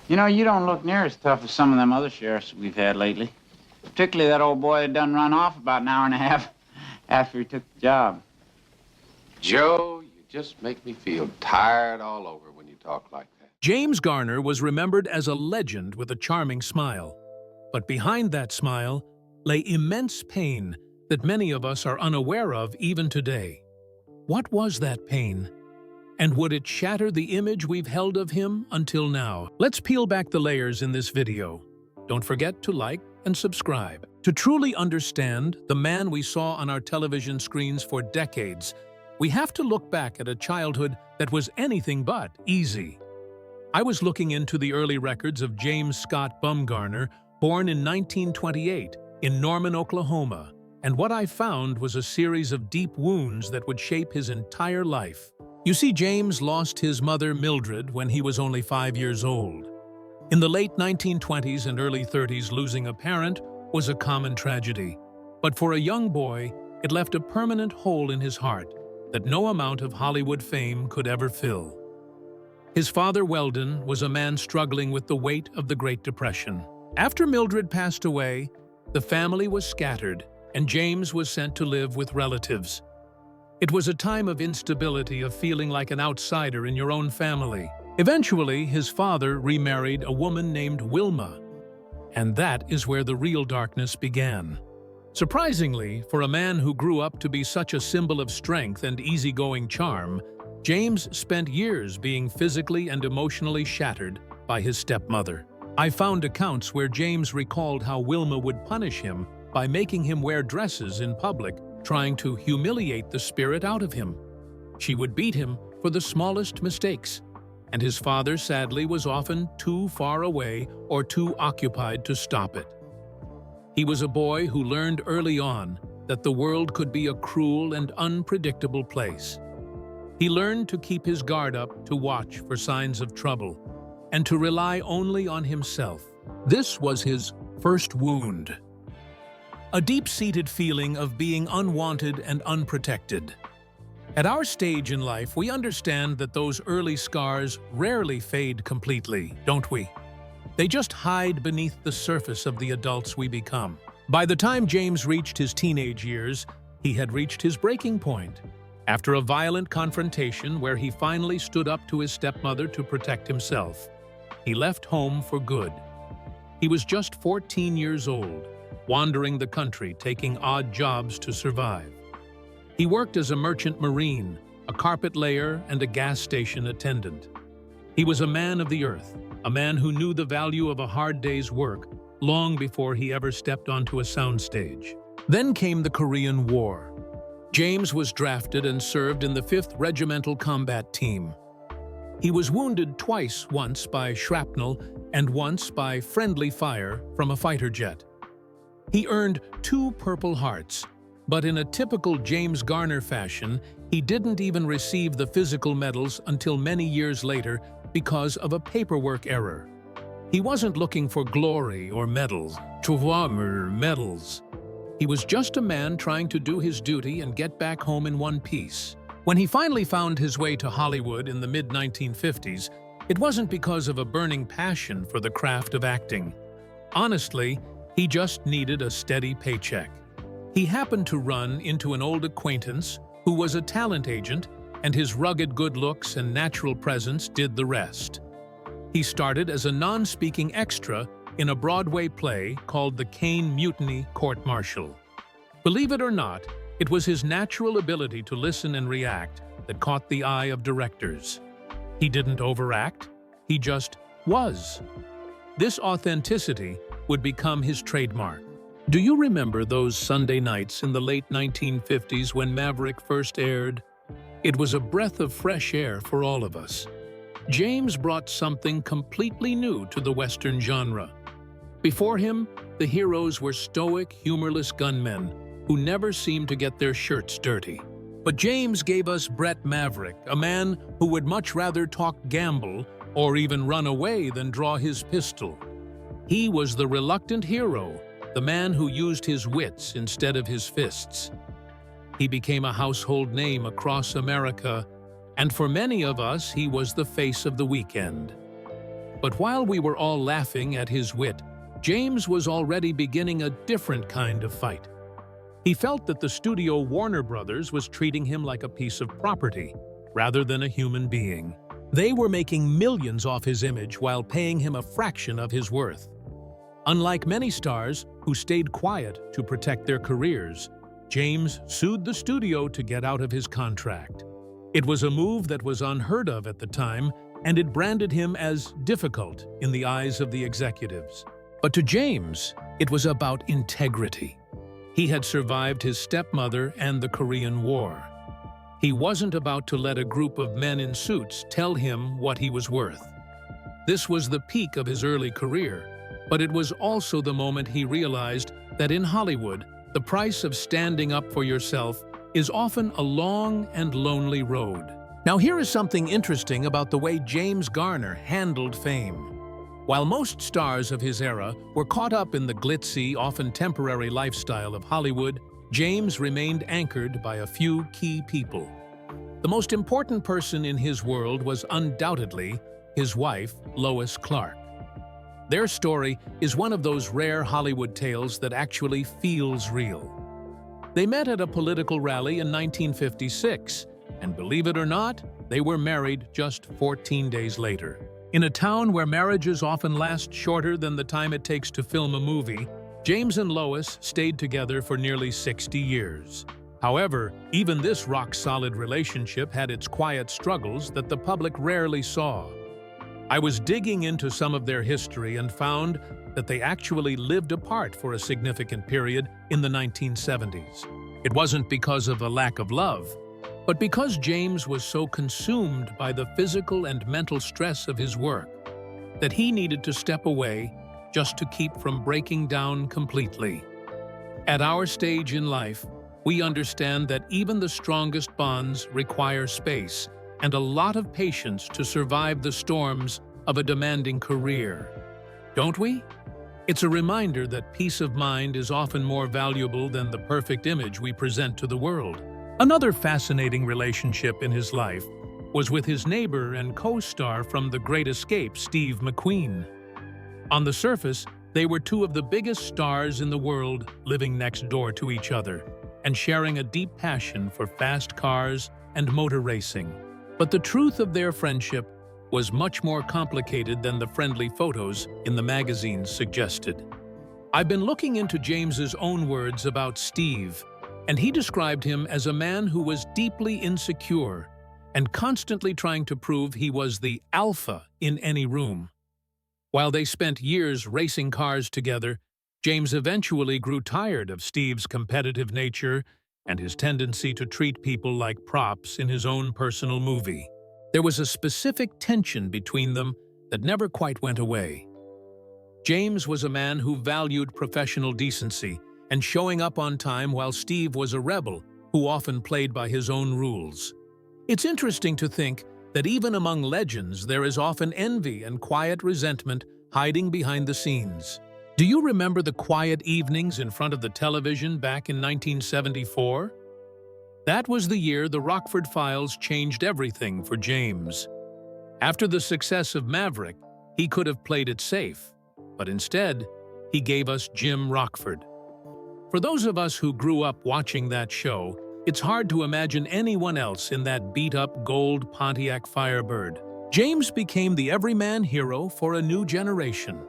You know, you don't look near as tough as some of them other sheriffs we've had lately. Particularly that old boy that done run off about an hour and a half after he took the job. Joe, you just make me feel tired all over when you talk like that. James Garner was remembered as a legend with a charming smile. But behind that smile lay immense pain that many of us are unaware of even today. What was that pain? And would it shatter the image we've held of him until now? Let's peel back the layers in this video. Don't forget to like and subscribe. To truly understand the man we saw on our television screens for decades, we have to look back at a childhood that was anything but easy. I was looking into the early records of James Scott Bumgarner, born in 1928 in Norman, Oklahoma, and what I found was a series of deep wounds that would shape his entire life. You see, James lost his mother, Mildred, when he was only 5 years old. In the late 1920s and early 30s, losing a parent was a common tragedy. But for a young boy, it left a permanent hole in his heart that no amount of Hollywood fame could ever fill. His father, Weldon, was a man struggling with the weight of the Great Depression. After Mildred passed away, the family was scattered, and James was sent to live with relatives. It was a time of instability, of feeling like an outsider in your own family. Eventually, his father remarried a woman named Wilma, and that is where the real darkness began. Surprisingly, for a man who grew up to be such a symbol of strength and easygoing charm, James spent years being physically and emotionally shattered by his stepmother. I found accounts where James recalled how Wilma would punish him by making him wear dresses in public, trying to humiliate the spirit out of him. She would beat him for the smallest mistakes, and his father, sadly, was often too far away or too occupied to stop it. He was a boy who learned early on that the world could be a cruel and unpredictable place. He learned to keep his guard up, to watch for signs of trouble, and to rely only on himself. This was his first wound. A deep-seated feeling of being unwanted and unprotected. At our stage in life, we understand that those early scars rarely fade completely, don't we? They just hide beneath the surface of the adults we become. By the time James reached his teenage years, he had reached his breaking point. After a violent confrontation where he finally stood up to his stepmother to protect himself, he left home for good. He was just 14 years old, wandering the country, taking odd jobs to survive. He worked as a merchant marine, a carpet layer, and a gas station attendant. He was a man of the earth, a man who knew the value of a hard day's work long before he ever stepped onto a soundstage. Then came the Korean War. James was drafted and served in the 5th Regimental Combat Team. He was wounded twice, once by shrapnel and once by friendly fire from a fighter jet. He earned 2 Purple Hearts, but in a typical James Garner fashion, he didn't even receive the physical medals until many years later because of a paperwork error. He wasn't looking for glory or medals. Medals. He was just a man trying to do his duty and get back home in one piece. When he finally found his way to Hollywood in the mid-1950s, it wasn't because of a burning passion for the craft of acting. Honestly, he just needed a steady paycheck. He happened to run into an old acquaintance who was a talent agent, and his rugged good looks and natural presence did the rest. He started as a non-speaking extra in a Broadway play called The Caine Mutiny Court-Martial. Believe it or not, it was his natural ability to listen and react that caught the eye of directors. He didn't overact, he just was. This authenticity would become his trademark. Do you remember those Sunday nights in the late 1950s when Maverick first aired? It was a breath of fresh air for all of us. James brought something completely new to the Western genre. Before him, the heroes were stoic, humorless gunmen who never seemed to get their shirts dirty. But James gave us Brett Maverick, a man who would much rather talk gamble or even run away than draw his pistol. He was the reluctant hero, the man who used his wits instead of his fists. He became a household name across America, and for many of us, he was the face of the weekend. But while we were all laughing at his wit, James was already beginning a different kind of fight. He felt that the studio Warner Brothers was treating him like a piece of property, rather than a human being. They were making millions off his image while paying him a fraction of his worth. Unlike many stars who stayed quiet to protect their careers, James sued the studio to get out of his contract. It was a move that was unheard of at the time, and it branded him as difficult in the eyes of the executives. But to James, it was about integrity. He had survived his stepmother and the Korean War. He wasn't about to let a group of men in suits tell him what he was worth. This was the peak of his early career, but it was also the moment he realized that in Hollywood, the price of standing up for yourself is often a long and lonely road. Now here is something interesting about the way James Garner handled fame. While most stars of his era were caught up in the glitzy, often temporary lifestyle of Hollywood, James remained anchored by a few key people. The most important person in his world was undoubtedly his wife, Lois Clark. Their story is one of those rare Hollywood tales that actually feels real. They met at a political rally in 1956, and believe it or not, they were married just 14 days later. In a town where marriages often last shorter than the time it takes to film a movie, James and Lois stayed together for nearly 60 years. However, even this rock-solid relationship had its quiet struggles that the public rarely saw. I was digging into some of their history and found that they actually lived apart for a significant period in the 1970s. It wasn't because of a lack of love, but because James was so consumed by the physical and mental stress of his work that he needed to step away just to keep from breaking down completely. At our stage in life, we understand that even the strongest bonds require space and a lot of patience to survive the storms of a demanding career. Don't we? It's a reminder that peace of mind is often more valuable than the perfect image we present to the world. Another fascinating relationship in his life was with his neighbor and co-star from The Great Escape, Steve McQueen. On the surface, they were two of the biggest stars in the world living next door to each other and sharing a deep passion for fast cars and motor racing. But the truth of their friendship was much more complicated than the friendly photos in the magazines suggested. I've been looking into James's own words about Steve, and he described him as a man who was deeply insecure and constantly trying to prove he was the alpha in any room. While they spent years racing cars together, James eventually grew tired of Steve's competitive nature and his tendency to treat people like props in his own personal movie. There was a specific tension between them that never quite went away. James was a man who valued professional decency and showing up on time, while Steve was a rebel who often played by his own rules. It's interesting to think that even among legends there is often envy and quiet resentment hiding behind the scenes. Do you remember the quiet evenings in front of the television back in 1974? That was the year the Rockford Files changed everything for James. After the success of Maverick, he could have played it safe, but instead, he gave us Jim Rockford. For those of us who grew up watching that show, it's hard to imagine anyone else in that beat-up gold Pontiac Firebird. James became the everyman hero for a new generation.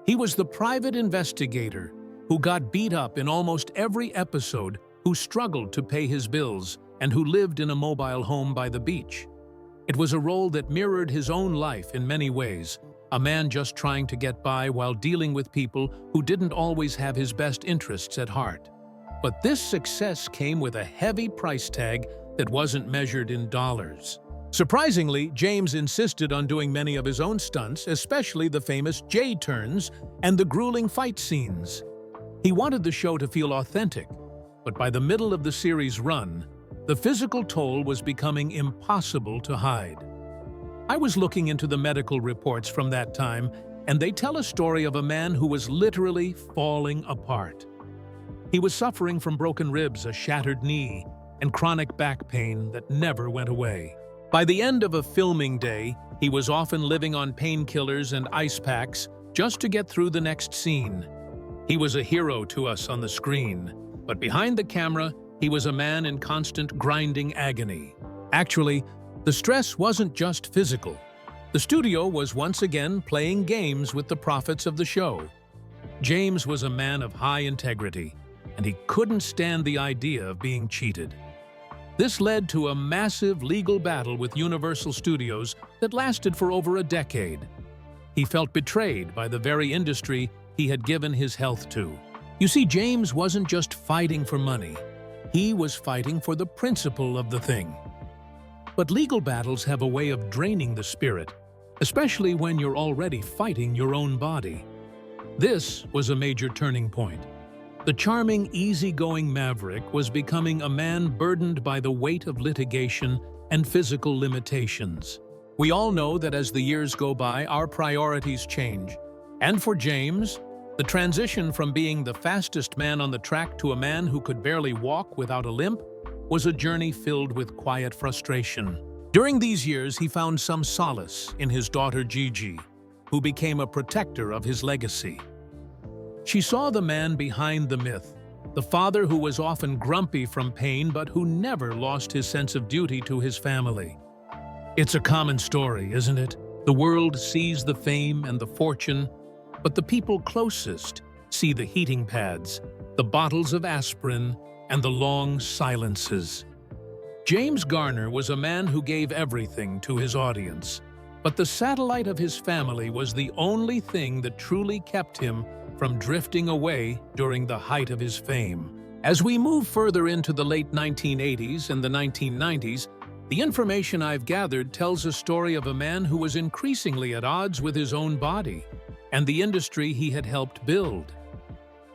He was the private investigator who got beat up in almost every episode, who struggled to pay his bills, and who lived in a mobile home by the beach. It was a role that mirrored his own life in many ways, a man just trying to get by while dealing with people who didn't always have his best interests at heart. But this success came with a heavy price tag that wasn't measured in dollars. Surprisingly, James insisted on doing many of his own stunts, especially the famous J-turns and the grueling fight scenes. He wanted the show to feel authentic, but by the middle of the series' run, the physical toll was becoming impossible to hide. I was looking into the medical reports from that time, and they tell a story of a man who was literally falling apart. He was suffering from broken ribs, a shattered knee, and chronic back pain that never went away. By the end of a filming day, he was often living on painkillers and ice packs just to get through the next scene. He was a hero to us on the screen, but behind the camera, he was a man in constant grinding agony. Actually, the stress wasn't just physical. The studio was once again playing games with the profits of the show. James was a man of high integrity, and he couldn't stand the idea of being cheated. This led to a massive legal battle with Universal Studios that lasted for over a decade. He felt betrayed by the very industry he had given his health to. You see, James wasn't just fighting for money. He was fighting for the principle of the thing. But legal battles have a way of draining the spirit, especially when you're already fighting your own body. This was a major turning point. The charming, easygoing Maverick was becoming a man burdened by the weight of litigation and physical limitations. We all know that as the years go by, our priorities change. And for James, the transition from being the fastest man on the track to a man who could barely walk without a limp was a journey filled with quiet frustration. During these years, he found some solace in his daughter Gigi, who became a protector of his legacy. She saw the man behind the myth, the father who was often grumpy from pain but who never lost his sense of duty to his family. It's a common story, isn't it? The world sees the fame and the fortune, but the people closest see the heating pads, the bottles of aspirin, and the long silences. James Garner was a man who gave everything to his audience, but the satellite of his family was the only thing that truly kept him from drifting away during the height of his fame. As we move further into the late 1980s and the 1990s, the information I've gathered tells a story of a man who was increasingly at odds with his own body and the industry he had helped build.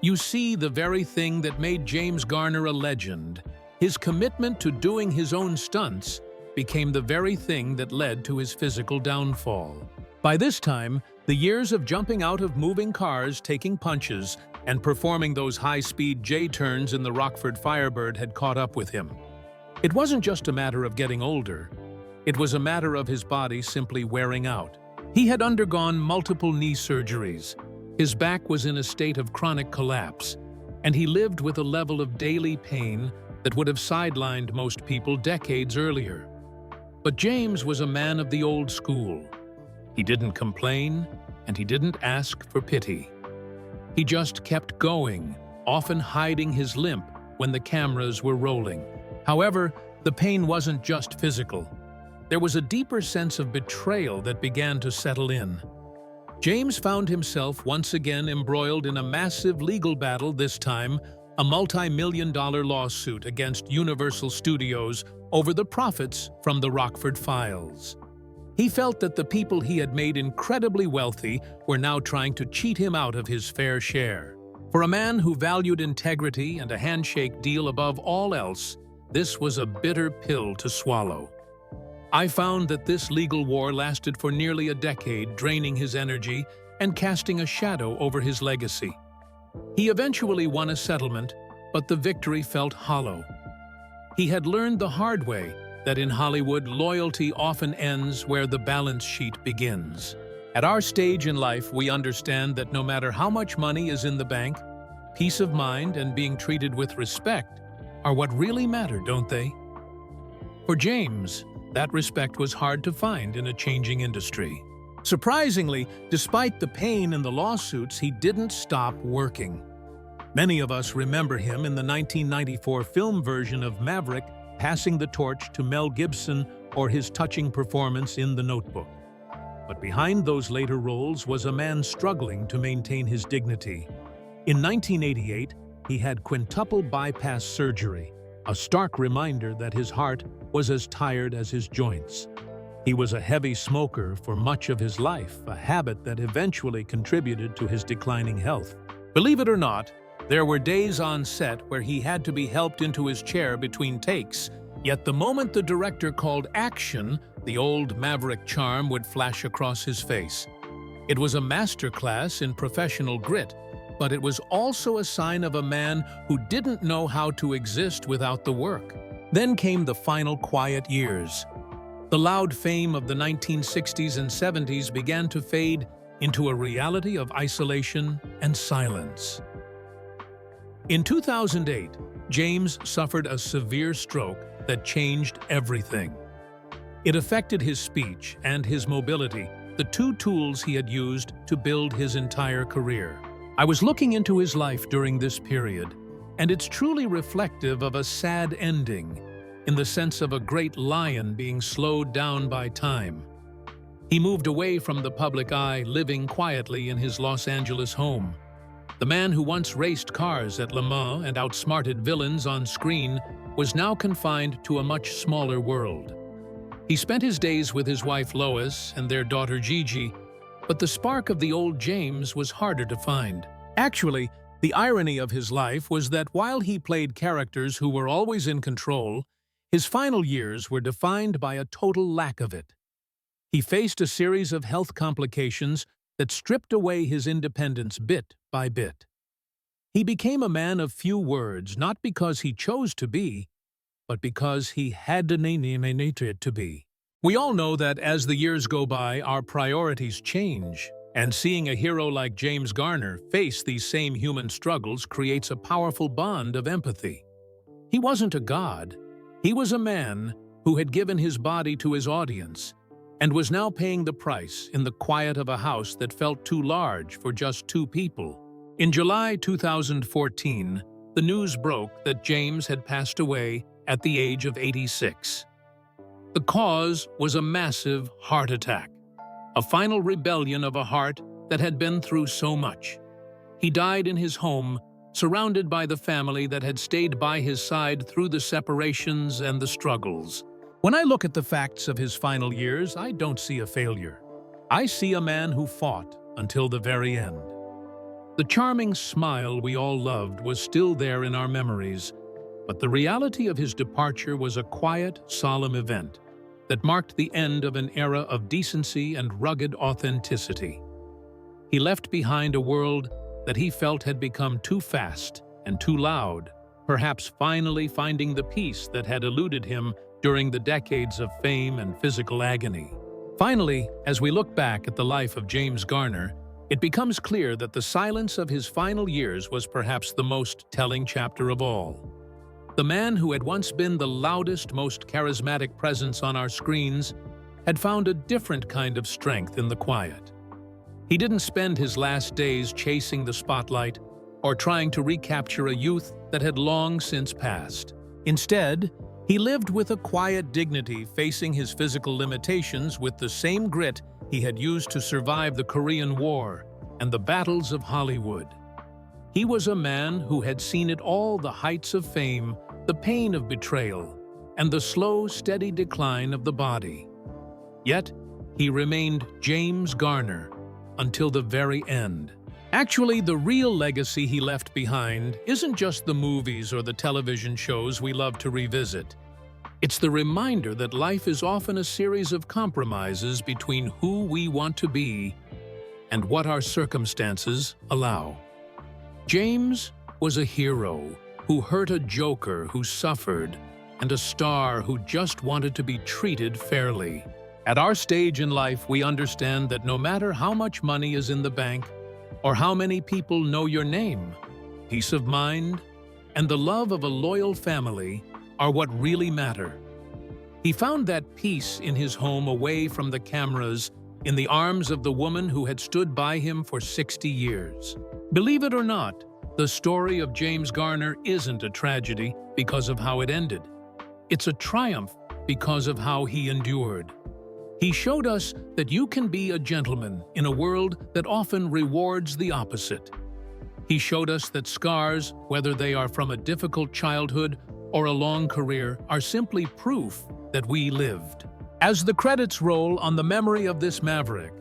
You see, the very thing that made James Garner a legend, his commitment to doing his own stunts, became the very thing that led to his physical downfall. By this time, the years of jumping out of moving cars, taking punches, and performing those high-speed J-turns in the Rockford Firebird had caught up with him. It wasn't just a matter of getting older. It was a matter of his body simply wearing out. He had undergone multiple knee surgeries. His back was in a state of chronic collapse, and he lived with a level of daily pain that would have sidelined most people decades earlier. But James was a man of the old school. He didn't complain, and he didn't ask for pity. He just kept going, often hiding his limp when the cameras were rolling. However, the pain wasn't just physical. There was a deeper sense of betrayal that began to settle in. James found himself once again embroiled in a massive legal battle, this time a multi-million-dollar lawsuit against Universal Studios over the profits from the Rockford Files. He felt that the people he had made incredibly wealthy were now trying to cheat him out of his fair share. For a man who valued integrity and a handshake deal above all else, this was a bitter pill to swallow. I found that this legal war lasted for nearly a decade, draining his energy and casting a shadow over his legacy. He eventually won a settlement, but the victory felt hollow. He had learned the hard way that in Hollywood, loyalty often ends where the balance sheet begins. At our stage in life, we understand that no matter how much money is in the bank, peace of mind and being treated with respect are what really matter, don't they? For James, that respect was hard to find in a changing industry. Surprisingly, despite the pain and the lawsuits, he didn't stop working. Many of us remember him in the 1994 film version of Maverick, passing the torch to Mel Gibson, or his touching performance in The Notebook. But behind those later roles was a man struggling to maintain his dignity. In 1988, he had quintuple bypass surgery, a stark reminder that his heart was as tired as his joints. He was a heavy smoker for much of his life, a habit that eventually contributed to his declining health. Believe it or not, there were days on set where he had to be helped into his chair between takes, yet the moment the director called action, the old Maverick charm would flash across his face. It was a masterclass in professional grit, but it was also a sign of a man who didn't know how to exist without the work. Then came the final quiet years. The loud fame of the 1960s and 70s began to fade into a reality of isolation and silence. In 2008, James suffered a severe stroke that changed everything. It affected his speech and his mobility, the two tools he had used to build his entire career. I was looking into his life during this period, and it's truly reflective of a sad ending, in the sense of a great lion being slowed down by time. He moved away from the public eye, living quietly in his Los Angeles home. The man who once raced cars at Le Mans and outsmarted villains on screen was now confined to a much smaller world. He spent his days with his wife Lois and their daughter Gigi, but the spark of the old James was harder to find. Actually, the irony of his life was that while he played characters who were always in control, his final years were defined by a total lack of it. He faced a series of health complications that stripped away his independence bit by bit. He became a man of few words, not because he chose to be, but because he had to be. We all know that as the years go by, our priorities change, and seeing a hero like James Garner face these same human struggles creates a powerful bond of empathy. He wasn't a god. He was a man who had given his body to his audience and was now paying the price in the quiet of a house that felt too large for just two people. In July 2014, the news broke that James had passed away at the age of 86. The cause was a massive heart attack, a final rebellion of a heart that had been through so much. He died in his home, surrounded by the family that had stayed by his side through the separations and the struggles. When I look at the facts of his final years, I don't see a failure. I see a man who fought until the very end. The charming smile we all loved was still there in our memories, but the reality of his departure was a quiet, solemn event that marked the end of an era of decency and rugged authenticity. He left behind a world that he felt had become too fast and too loud, perhaps finally finding the peace that had eluded him during the decades of fame and physical agony. Finally, as we look back at the life of James Garner, it becomes clear that the silence of his final years was perhaps the most telling chapter of all. The man who had once been the loudest, most charismatic presence on our screens had found a different kind of strength in the quiet. He didn't spend his last days chasing the spotlight or trying to recapture a youth that had long since passed. Instead, he lived with a quiet dignity, facing his physical limitations with the same grit he had used to survive the Korean War and the battles of Hollywood. He was a man who had seen it all: the heights of fame, the pain of betrayal, and the slow, steady decline of the body. Yet, he remained James Garner until the very end. Actually, the real legacy he left behind isn't just the movies or the television shows we love to revisit. It's the reminder that life is often a series of compromises between who we want to be and what our circumstances allow. James was a hero who hurt a joker who suffered, and a star who just wanted to be treated fairly. At our stage in life, we understand that no matter how much money is in the bank or how many people know your name, peace of mind and the love of a loyal family are what really matter. He found that peace in his home, away from the cameras, in the arms of the woman who had stood by him for 60 years. Believe it or not, the story of James Garner isn't a tragedy because of how it ended. It's a triumph because of how he endured. He showed us that you can be a gentleman in a world that often rewards the opposite. He showed us that scars, whether they are from a difficult childhood or a long career, are simply proof that we lived. As the credits roll on the memory of this maverick,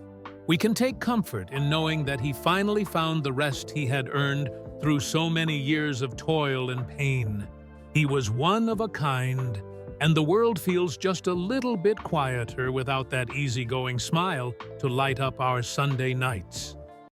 we can take comfort in knowing that he finally found the rest he had earned through so many years of toil and pain. He was one of a kind, and the world feels just a little bit quieter without that easygoing smile to light up our Sunday nights.